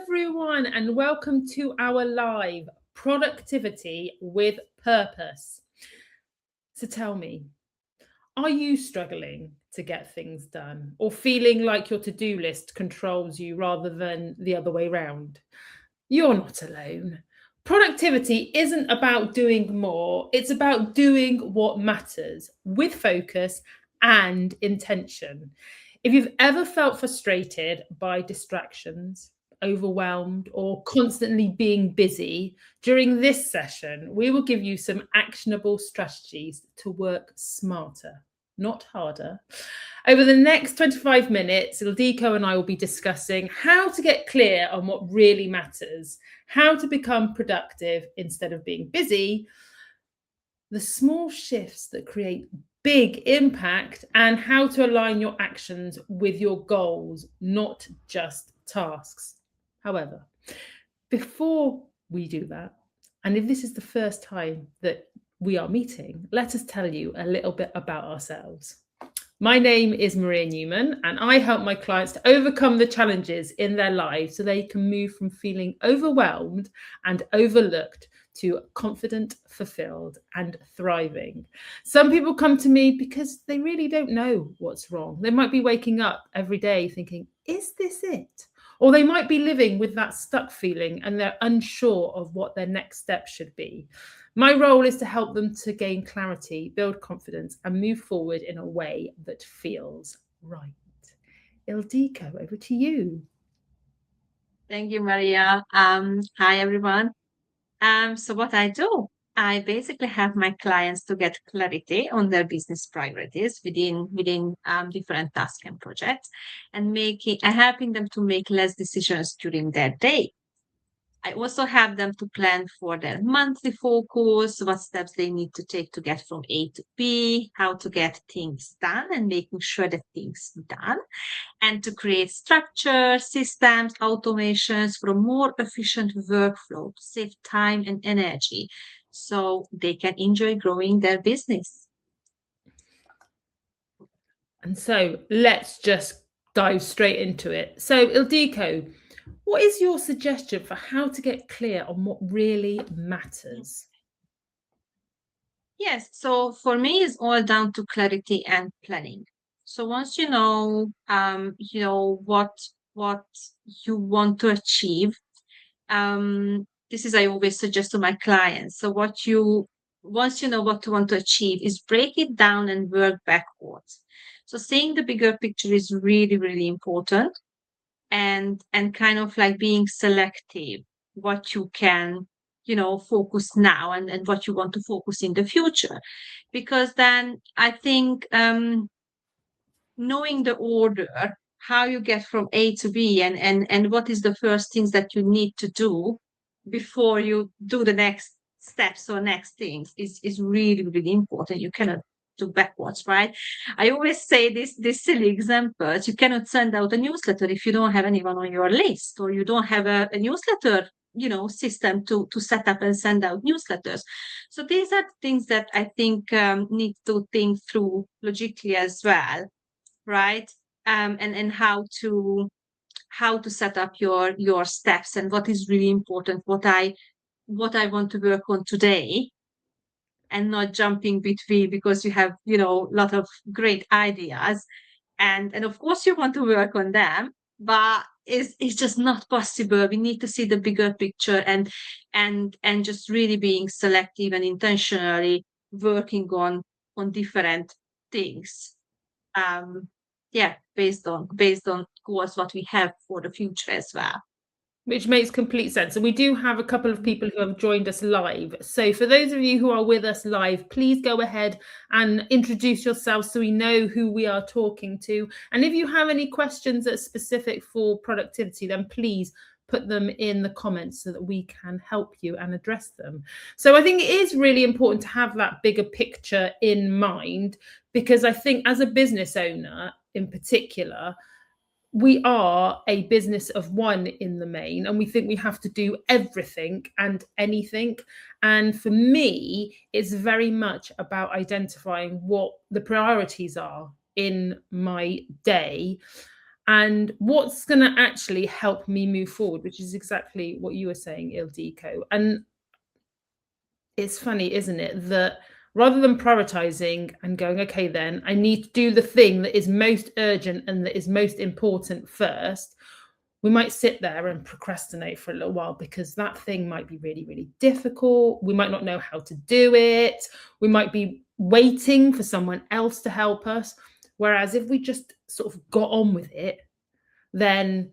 everyone, and welcome to our live Productivity with Purpose. So tell me, are you struggling to get things done or feeling like your to-do list controls you rather than the other way round? You're not alone. Productivity isn't about doing more, it's about doing what matters with focus and intention. If you've ever felt frustrated by distractions, overwhelmed, or constantly being busy, during this session, we will give you some actionable strategies to work smarter, not harder. Over the next 25 minutes, Ildiko and I will be discussing how to get clear on what really matters, how to become productive instead of being busy, the small shifts that create big impact, and how to align your actions with your goals, not just tasks. However, before we do that, and if this is the first time that we are meeting, let us tell you a little bit about ourselves. My name is Maria Newman, and I help my clients to overcome the challenges in their lives so they can move from feeling overwhelmed and overlooked to confident, fulfilled, and thriving. Some people come to me because they really don't know what's wrong. They might be waking up every day thinking, is this it? Or they might be living with that stuck feeling and they're unsure of what their next step should be. My role is to help them to gain clarity, build confidence, and move forward in a way that feels right. Ildiko, over to you. Thank you, Maria. Hi, everyone. So what I do, I basically have my clients to get clarity on their business priorities within different tasks and projects, and helping them to make less decisions during their day. I also have them to plan for their monthly focus, what steps they need to take to get from A to B, how to get things done and making sure that things are done, and to create structure, systems, automations for a more efficient workflow to save time and energy so they can enjoy growing their business. And so let's just dive straight into it. So, Ildiko, what is your suggestion for how to get clear on what really matters? Yes, so for me, it's all down to clarity and planning. So once what you want to achieve, this is I always suggest to my clients. So once you know what you want to achieve, is break it down and work backwards. So seeing the bigger picture is really, really important, and kind of like being selective what you can focus now, and what you want to focus in the future, because then I think knowing the order, how you get from A to B, and what is the first things that you need to do before you do the next steps or next things is really, really important. You cannot do backwards, right? I always say this silly examples. You cannot send out a newsletter if you don't have anyone on your list, or you don't have a newsletter system to set up and send out newsletters. So these are things that I think need to think through logically as well, right? And how to set up your steps, and what is really important, what I want to work on today, and not jumping between, because you have a lot of great ideas, and of course you want to work on them, but it's just not possible. We need to see the bigger picture, and just really being selective and intentionally working on different things, um based on course what we have for the future as well. Which makes complete sense. And we do have a couple of people who have joined us live. So for those of you who are with us live, please go ahead and introduce yourselves so we know who we are talking to. And if you have any questions that are specific for productivity, then please put them in the comments so that we can help you and address them. So I think it is really important to have that bigger picture in mind, because I think as a business owner in particular, we are a business of one in the main, and we think we have to do everything and anything. And for me, it's very much about identifying what the priorities are in my day, and what's going to actually help me move forward, which is exactly what you were saying, Ildiko. And it's funny, isn't it, that rather than prioritizing and going, okay, then I need to do the thing that is most urgent and that is most important first, we might sit there and procrastinate for a little while because that thing might be really, really difficult. We might not know how to do it. We might be waiting for someone else to help us. Whereas if we just sort of got on with it, then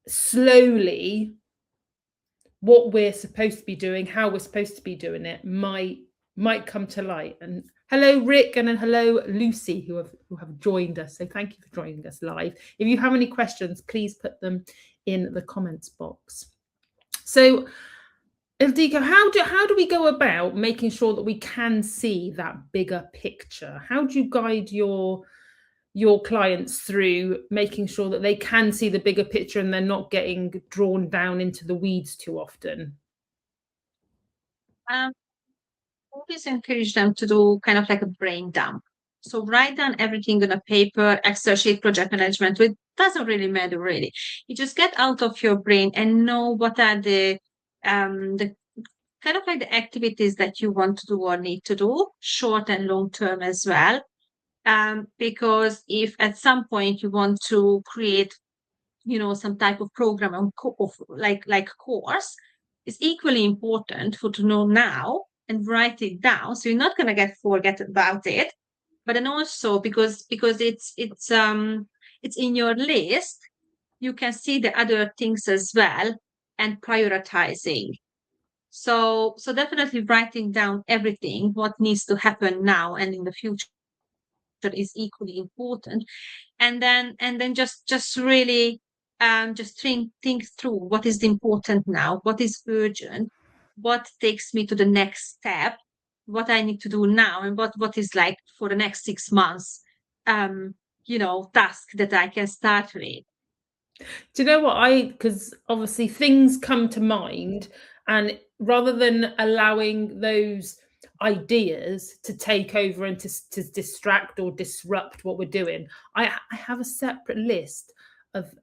slowly what we're supposed to be doing, how we're supposed to be doing it, might come to light. And hello, Rick, and then hello, Lucy, who have joined us. So thank you for joining us live. If you have any questions, please put them in the comments box. So, Ildiko, how do we go about making sure that we can see that bigger picture? How do you guide your clients through making sure that they can see the bigger picture and they're not getting drawn down into the weeds too often? Always encourage them to do kind of like a brain dump. So write down everything on a paper, Excel sheet, project management. It doesn't really matter really. You just get out of your brain and know what are the kind of like the activities that you want to do or need to do, short and long term as well. Because if at some point you want to create, some type of program of like course, it's equally important to know now and write it down. So you're not going to forget about it. But then also because it's in your list, you can see the other things as well and prioritizing. So definitely writing down everything, what needs to happen now and in the future is equally important. And then just really just think through what is important now, what is urgent, what takes me to the next step, what I need to do now, and what is like for the next 6 months task that I can start with. Do you know what because obviously things come to mind, and rather than allowing those ideas to take over and to distract or disrupt what we're doing, I have a separate list of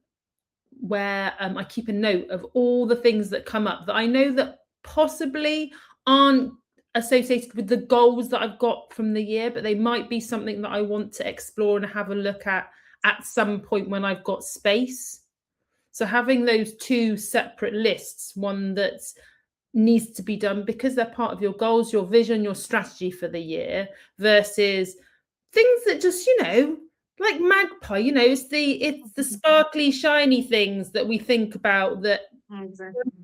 where I keep a note of all the things that come up that I know that possibly aren't associated with the goals that I've got from the year, but they might be something that I want to explore and have a look at some point when I've got space. So having those two separate lists, one that needs to be done because they're part of your goals, your vision, your strategy for the year, versus things that just, like magpie, it's the sparkly, shiny things that we think about that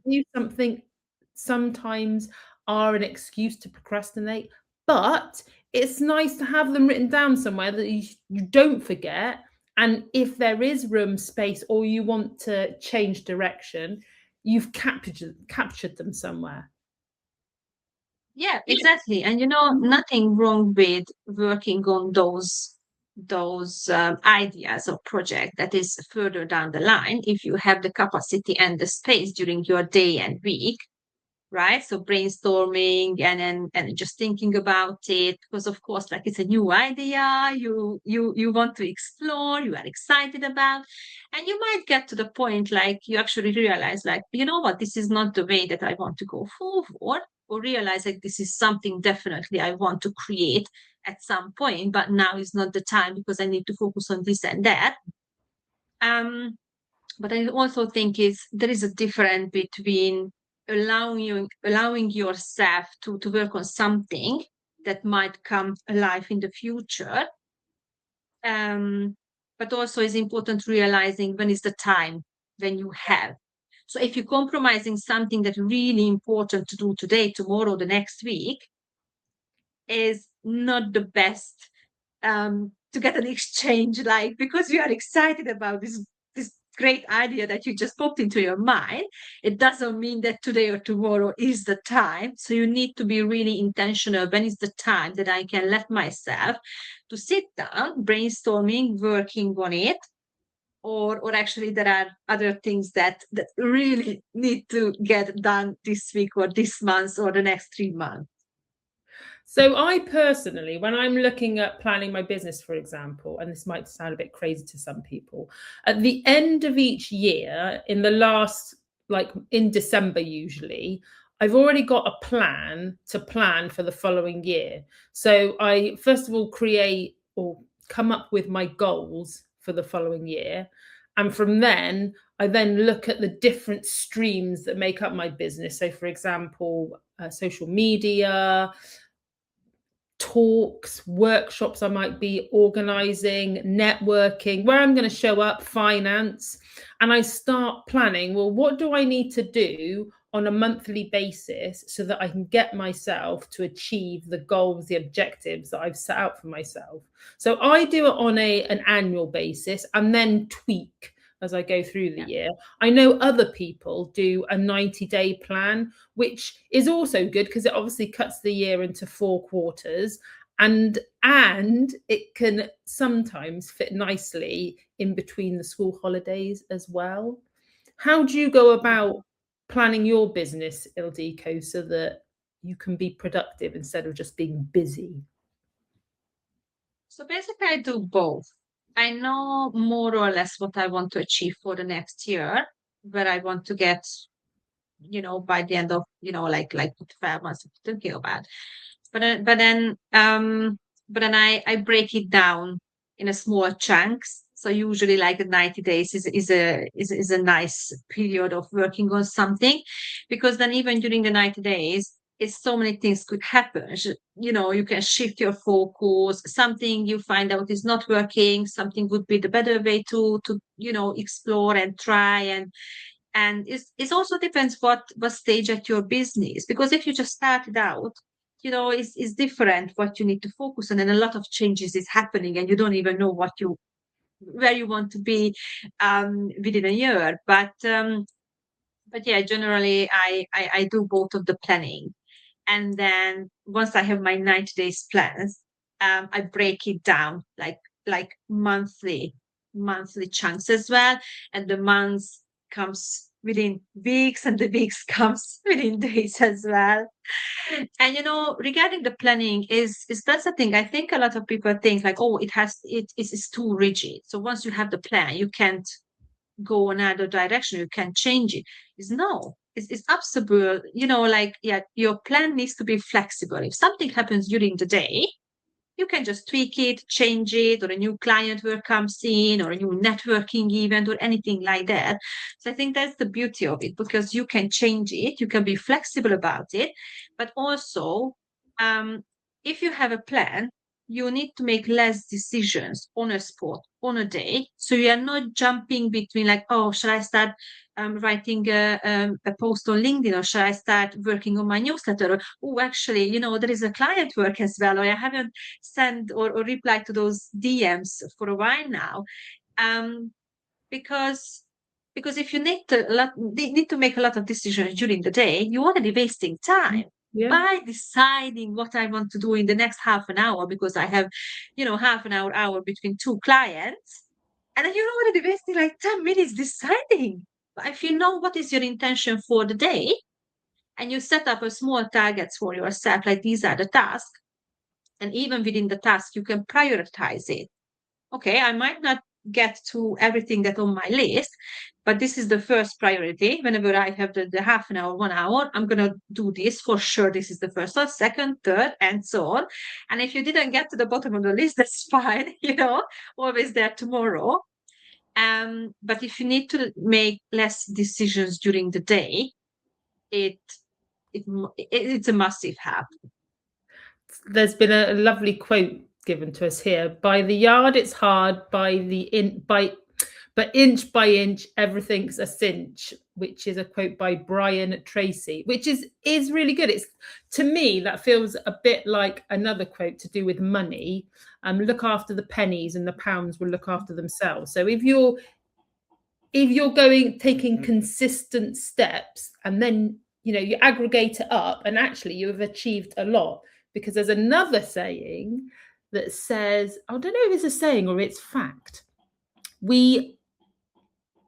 do something sometimes are an excuse to procrastinate. But it's nice to have them written down somewhere that you don't forget. And if there is room, space, or you want to change direction, you've captured them somewhere. Yeah, exactly. And nothing wrong with working on those ideas or project that is further down the line if you have the capacity and the space during your day and week, right? So brainstorming and just thinking about it, because of course, like it's a new idea, you want to explore, you are excited about, and you might get to the point like you actually realize, like, you know what, this is not the way that I want to go forward, or realize like this is something definitely I want to create at some point, but now is not the time because I need to focus on this and that. But I also think there is a difference between allowing yourself to work on something that might come alive in the future. But also is important realizing when is the time when you have. So if you're compromising something that's really important to do today, tomorrow, the next week, is not the best to get an exchange, like, because you are excited about this great idea that you just popped into your mind. It doesn't mean that today or tomorrow is the time. So you need to be really intentional. When is the time that I can let myself to sit down, brainstorming, working on it, or actually there are other things that really need to get done this week or this month or the next 3 months. So I personally, when I'm looking at planning my business, for example, and this might sound a bit crazy to some people, at the end of each year, in the last, like in December usually, I've already got a plan to plan for the following year. So I first of all create or come up with my goals for the following year. And from then, I then look at the different streams that make up my business. So, for example, social media, talks, workshops I might be organizing, networking, where I'm going to show up, finance, and I start planning, well, what do I need to do on a monthly basis so that I can get myself to achieve the goals, the objectives that I've set out for myself. So I do it on an annual basis and then tweak as I go through the Yeah. year. I know other people do a 90-day plan, which is also good because it obviously cuts the year into 4 quarters, and it can sometimes fit nicely in between the school holidays as well. How do you go about planning your business, Ildiko, so that you can be productive instead of just being busy? So basically, I do both. I know more or less what I want to achieve for the next year, where I want to get, by the end of, like 12 months of thinking about. But then I break it down in a small chunks. So usually like 90 days is a nice period of working on something, because then even during the 90 days, it's so many things could happen. You can shift your focus, something you find out is not working, something would be the better way to explore and try. And it also depends what stage at your business, because if you just started out, it's different what you need to focus on, and a lot of changes is happening and you don't even know where you want to be within a year. But yeah, generally I do both of the planning, and then once I have my 90 days plans, I break it down like monthly chunks as well, and the months comes within weeks and the weeks comes within days as well. And regarding the planning, is that's the thing. I think a lot of people think like, oh, it is too rigid. So once you have the plan, you can't go another direction. You can't change it. Is no. It's absolute. Like, yeah, your plan needs to be flexible. If something happens during the day, you can just tweak it, change it, or a new client work comes in, or a new networking event, or anything like that. So I think that's the beauty of it, because you can change it, you can be flexible about it, but also, um, if you have a plan, you need to make less decisions on a spot, on a day. So you are not jumping between like, oh, should I start writing a post on LinkedIn, or should I start working on my newsletter? Or, oh, actually, there is a client work as well, or I haven't send or reply to those DMs for a while now, um, because because if you need to make a lot of decisions during the day, you're already wasting time Yeah. by deciding what I want to do in the next half an hour, because I have, half an hour between two clients, and then you're already wasting like 10 minutes deciding. But if you know what is your intention for the day, and you set up a small targets for yourself, like these are the tasks, and even within the task, you can prioritize it. Okay, I might not get to everything that on my list, but this is the first priority. Whenever I have the half an hour, 1 hour, I'm going to do this for sure. This is the first one, second, third, and so on. And if you didn't get to the bottom of the list, that's fine, always there tomorrow. But if you need to make less decisions during the day, it, it's a massive help. There's been a lovely quote given to us here: by the yard it's hard, but inch by inch everything's a cinch, which is a quote by Brian Tracy, which is really good. It's, to me, that feels a bit like another quote to do with money. Look after the pennies and the pounds will look after themselves. So if you're taking consistent steps, and then you aggregate it up, and actually you have achieved a lot. Because there's another saying that says, I don't know if it's a saying or it's fact, we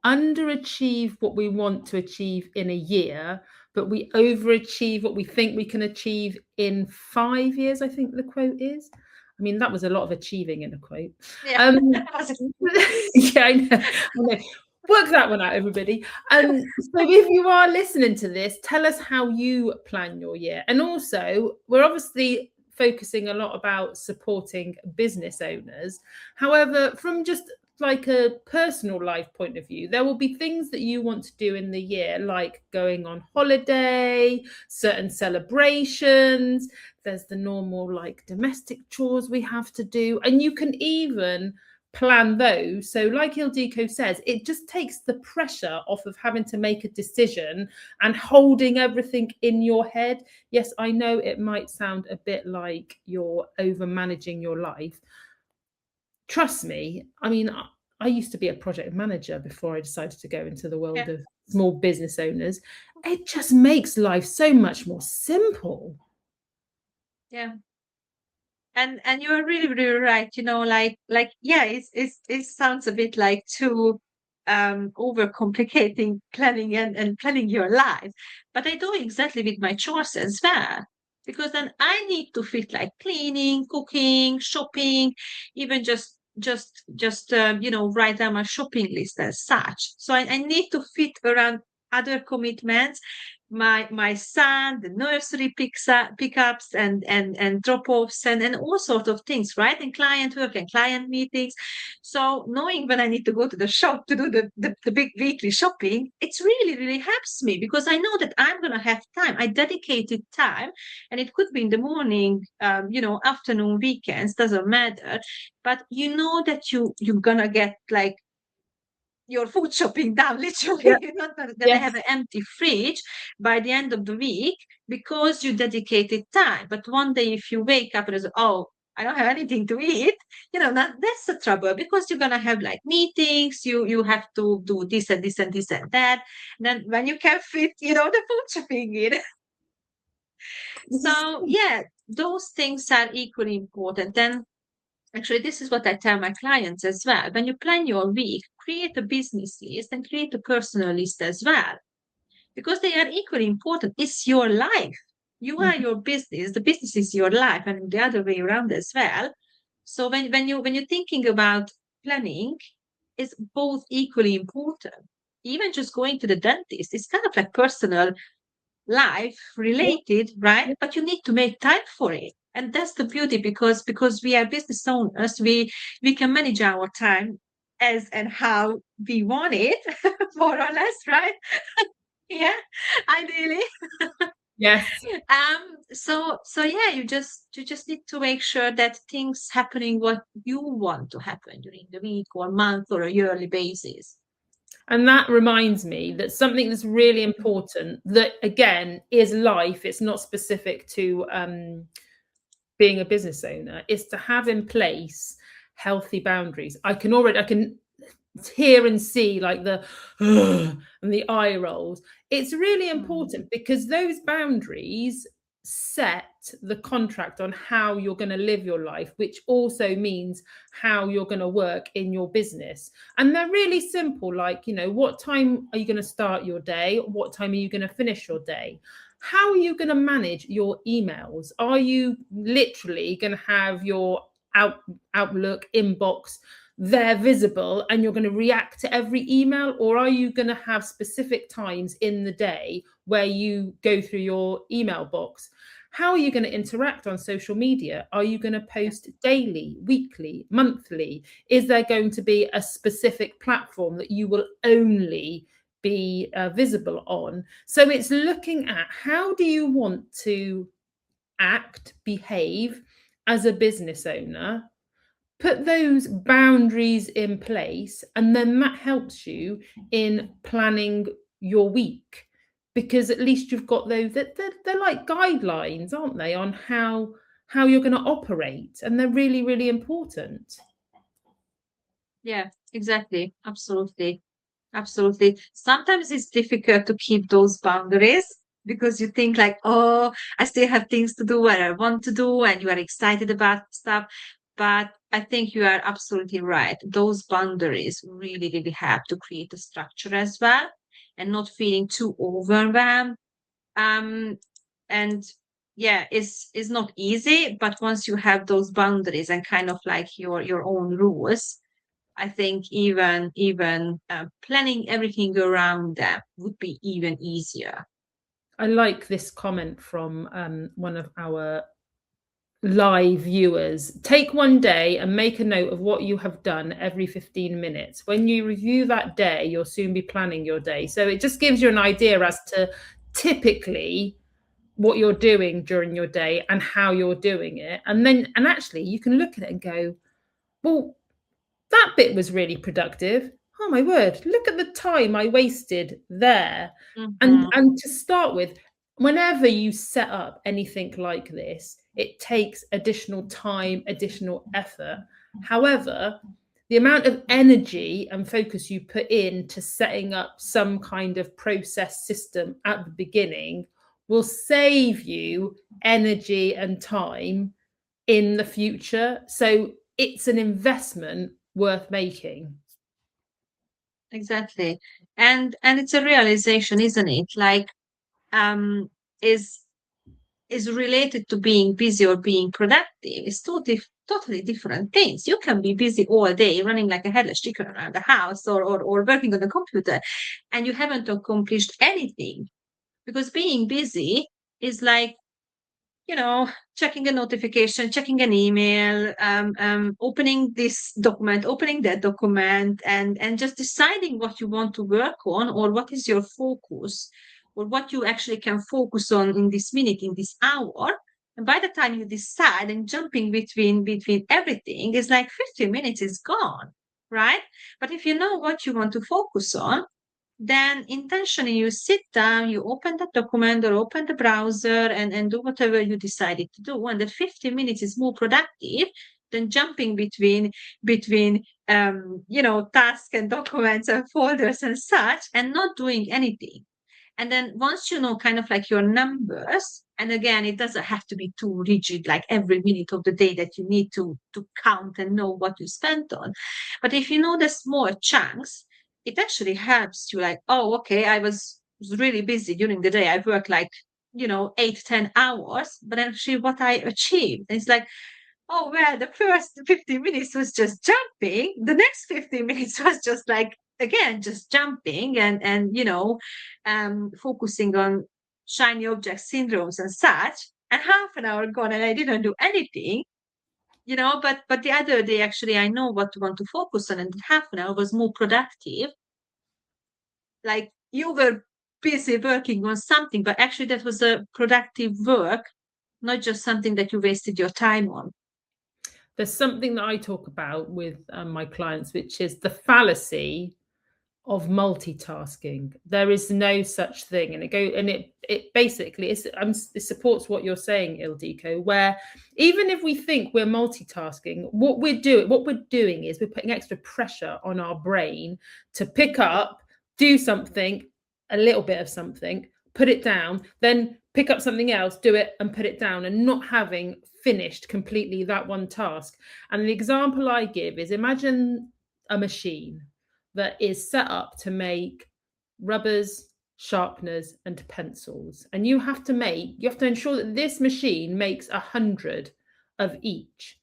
underachieve what we want to achieve in a year but we overachieve what we think we can achieve in 5 years, I think the quote is. I mean, that was a lot of achieving in a quote. Yeah. Yeah, I know. Work that one out, everybody. So if you are listening to this, tell us how you plan your year. And also, we're obviously focusing a lot about supporting business owners. However, from just like a personal life point of view, there will be things that you want to do in the year, like going on holiday, certain celebrations. There's the normal like domestic chores we have to do, and you can even plan those. So like Ildiko says, it just takes the pressure off of having to make a decision and holding everything in your head. Yes, I know it might sound a bit like you're over managing your life. Trust me, I mean, I used to be a project manager before I decided to go into the world Yeah. of small business owners. It just makes life so much more simple. Yeah. And you are really, really right. Like yeah, it sounds a bit like too overcomplicating planning and planning your life. But I do exactly with my chores as well. Because then I need to fit like cleaning, cooking, shopping, even just write down my shopping list as such. So I need to fit around other commitments, my son, the nursery pickups and drop-offs and all sorts of things, right? And client work and client meetings. So knowing when I need to go to the shop to do the big weekly shopping, it's really, really helps me because I know that I'm gonna have time. I dedicated time, and it could be in the morning, afternoon, weekends, doesn't matter. But you know that you're gonna get like your food shopping done literally. Yeah. You're not gonna Yes. have an empty fridge by the end of the week because you dedicated time. But one day if you wake up and say, oh, I don't have anything to eat, that's the trouble because you're gonna have like meetings, you have to do this and this and this and that. And then when you can fit, the food shopping in. So yeah, those things are equally important. And actually, this is what I tell my clients as well. When you plan your week, create a business list and create a personal list as well, because they are equally important. It's your life. You are Mhm. your business. The business is your life, and the other way around as well. So when you're thinking about planning, it's both equally important. Even just going to the dentist, it's kind of like personal life Yeah. related, right? But you need to make time for it. And that's the beauty because we are business owners, we can manage our time as and how we want it, more or less, right? Yeah, ideally. Yes. So yeah, you just need to make sure that things happening what you want to happen during the week or month or a yearly basis. And that reminds me that something that's really important, that again is life, it's not specific to being a business owner, is to have in place healthy boundaries. I can hear and see like the and the eye rolls. It's really Mm. important because those boundaries set the contract on how you're going to live your life, which also means how you're going to work in your business. And they're really simple, like, what time are you going to start your day? What time are you going to finish your day? How are you going to manage your emails? Are you literally going to have your Outlook inbox there visible and you're going to react to every email, or are you going to have specific times in the day where you go through your email box? How are you going to interact on social media? Are you going to Yeah. post daily, weekly, monthly? Is there going to be a specific platform that you will only be visible on? So it's looking at how do you want to act, behave as a business owner, put those boundaries in place, and then that helps you in planning your week, because at least you've got those that they're like guidelines, aren't they, on how you're going to operate, and they're really, really important. Yeah, exactly. Absolutely. Absolutely. Sometimes it's difficult to keep those boundaries because you think like, oh, I still have things to do what I want to do, and you are excited about stuff. But I think you are absolutely right. Those boundaries really help to create a structure as well and not feeling too overwhelmed And yeah, is not easy, but once you have those boundaries and kind of like your own rules, I think even planning everything around them would be even easier. I like this comment from one of our live viewers. Take one day and make a note of what you have done every 15 minutes. When you review that day, you'll soon be planning your day. So it just gives you an idea as to typically what you're doing during your day and how you're doing it. And actually you can look at it and go, well, that bit was really productive. Oh my word, look at the time I wasted there. Mhm. And to start with, whenever you set up anything like this, it takes additional time, additional effort. However, the amount of energy and focus you put into setting up some kind of process system at the beginning will save you energy and time in the future. So it's an investment worth making. Exactly. And it's a realization, isn't it? Like, um, is is related to being busy or being productive. It's totally different things. You can be busy all day, running like a headless chicken around the house, or working on the computer, and you haven't accomplished anything. Because being busy is like, checking a notification, checking an email, opening this document, opening that document, and just deciding what you want to work on, or what is your focus, or what you actually can focus on in this minute, in this hour. And by the time you decide and jumping between everything, is like 50 minutes is gone, right? But if you know what you want to focus on, then intentionally you sit down, you open the document or open the browser, and do whatever you decided to do. And that 50 minutes is more productive than jumping between tasks and documents and folders and such, and not doing anything. And then once you know kind of like your numbers, and again, it doesn't have to be too rigid, like every minute of the day that you need to count and know what you spent on. But if you know the small chunks, it actually helps you, like, oh, okay, I was really busy during the day. I worked like, 8, 10 hours, but actually what I achieved, it's like, oh, well, the first 50 minutes was just jumping. The next 50 minutes was just like, again, just jumping and focusing on shiny object syndromes and such. And half an hour gone and I didn't do anything, but the other day, actually, I know what to want to focus on, and half an hour was more productive. Like, you were busy working on something, but actually that was a productive work, not just something that you wasted your time on. There's something that I talk about with my clients, which is the fallacy of multitasking. There is no such thing, and it basically it supports what you're saying, Ildiko. Where even if we think we're multitasking, what we're doing is we're putting extra pressure on our brain to pick up, do something, a little bit of something, put it down, then pick up something else, do it, and put it down, and not having finished completely that one task. And the example I give is, imagine a machine that is set up to make rubbers, sharpeners, and pencils. And you have to ensure that this machine makes 100 of each.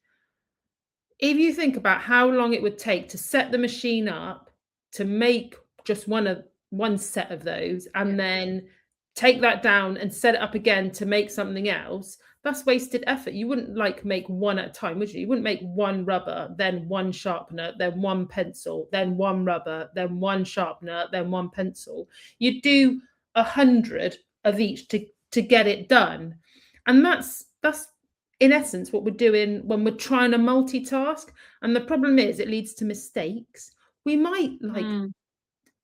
If you think about how long it would take to set the machine up to make just one set of those, Yeah. and then take that down and set it up again to make something else, that's wasted effort. You wouldn't like make one at a time, would you? You wouldn't make one rubber, then one sharpener, then one pencil, then one rubber, then one sharpener, then one pencil. You'd do 100 of each to get it done. And that's in essence what we're doing when we're trying to multitask. And the problem is it leads to mistakes. We might like Mm,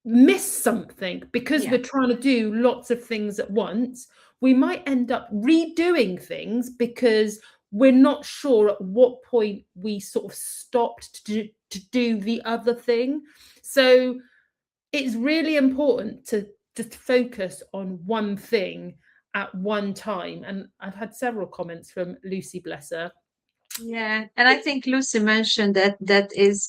miss something because yeah. we're trying to do lots of things at once. We might end up redoing things because we're not sure at what point we sort of stopped to do the other thing. So it's really important to focus on one thing at one time. And I've had several comments from Lucy Blesser Yeah, and I think Lucy mentioned that that is,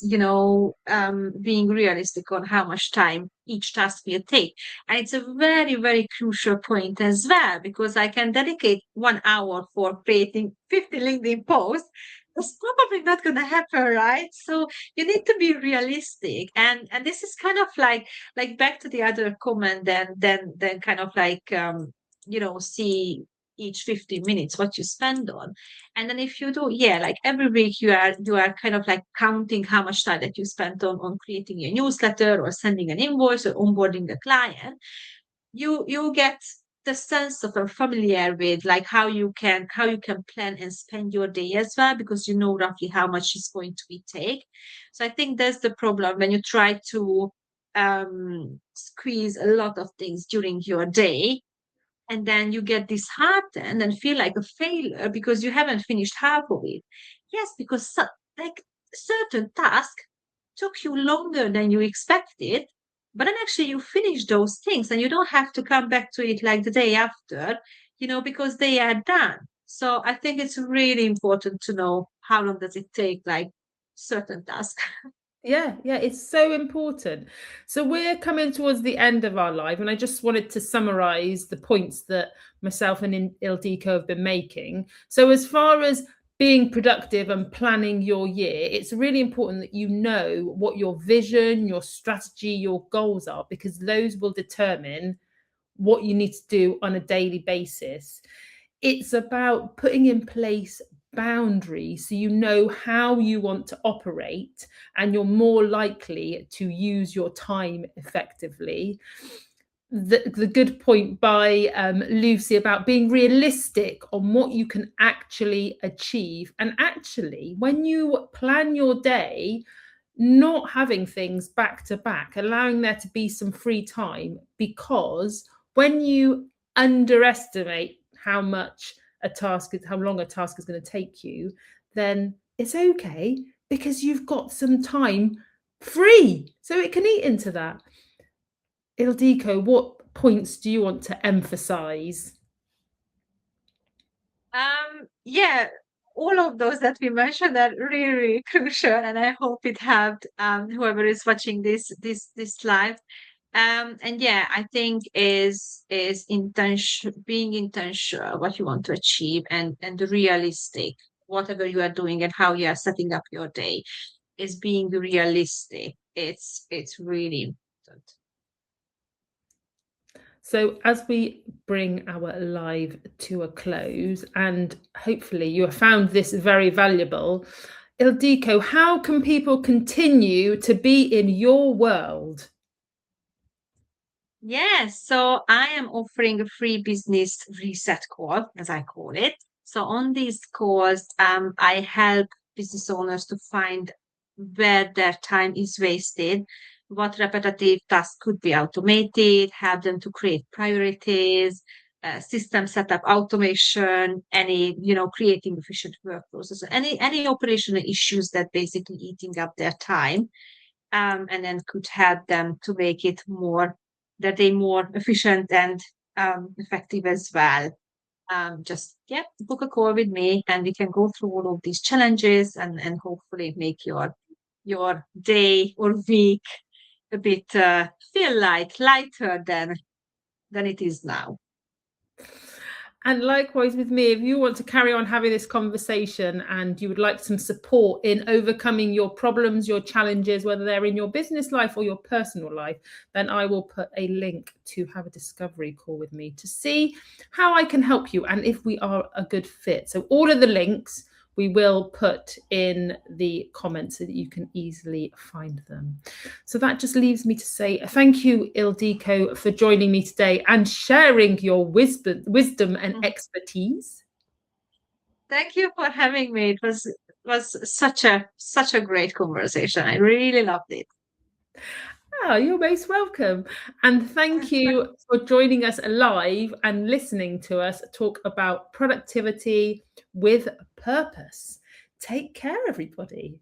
being realistic on how much time each task will take. And it's a very, very crucial point as well, because I can dedicate 1 hour for creating 50 LinkedIn posts. That's probably not going to happen, right? So you need to be realistic, and this is kind of like back to the other comment, then kind of like see each 50 minutes what you spend on. And then if you do, yeah, like every week you are kind of like counting how much time that you spent on creating a newsletter or sending an invoice or onboarding a client, you get the sense of a familiar with like how you can plan and spend your day as well, because you know roughly how much is going to be take. So I think that's the problem when you try to squeeze a lot of things during your day, and then you get disheartened and feel like a failure because you haven't finished half of it. Yes, because like certain task took you longer than you expected, but then actually you finish those things and you don't have to come back to it like the day after, because they are done. So I think it's really important to know how long does it take, like certain tasks. Yeah, yeah, it's so important. So we're coming towards the end of our live, and I just wanted to summarize the points that myself and Ildiko have been making. So as far as being productive and planning your year, it's really important that you know what your vision, your strategy, your goals are, because those will determine what you need to do on a daily basis. It's about putting in place boundaries so you know how you want to operate, and you're more likely to use your time effectively. The good point by Lucy about being realistic on what you can actually achieve. And actually, when you plan your day, not having things back to back, allowing there to be some free time, because when you underestimate how long a task is going to take you, then it's okay because you've got some time free, so it can eat into that. Ildiko, what points do you want to emphasize? Yeah, all of those that we mentioned are really, really crucial, and I hope it helped whoever is watching this live. And yeah, I think is intention, being intentional what you want to achieve, and realistic whatever you are doing and how you are setting up your day, is being realistic. It's really important. So, as we bring our live to a close, and hopefully you have found this very valuable, Ildiko, how can people continue to be in your world? Yes, so I am offering a free business reset call, as I call it. So on these calls, I help business owners to find where their time is wasted, what repetitive tasks could be automated, help them to create priorities, system setup automation, any, creating efficient work process, any operational issues that basically eating up their time, and then could help them to make it more that they more efficient and effective as well. Just yeah, book a call with me, and we can go through all of these challenges, and hopefully make your day or week a bit feel lighter than it is now. And likewise with me, if you want to carry on having this conversation and you would like some support in overcoming your problems, your challenges, whether they're in your business life or your personal life, then I will put a link to have a discovery call with me to see how I can help you and if we are a good fit. So all of the links we will put in the comments so that you can easily find them. So that just leaves me to say thank you, Ildiko, for joining me today and sharing your wisdom and expertise. Thank you for having me. It was such a great conversation. I really loved it. Oh, you're most welcome. And thank you for joining us live and listening to us talk about productivity with purpose. Take care, everybody.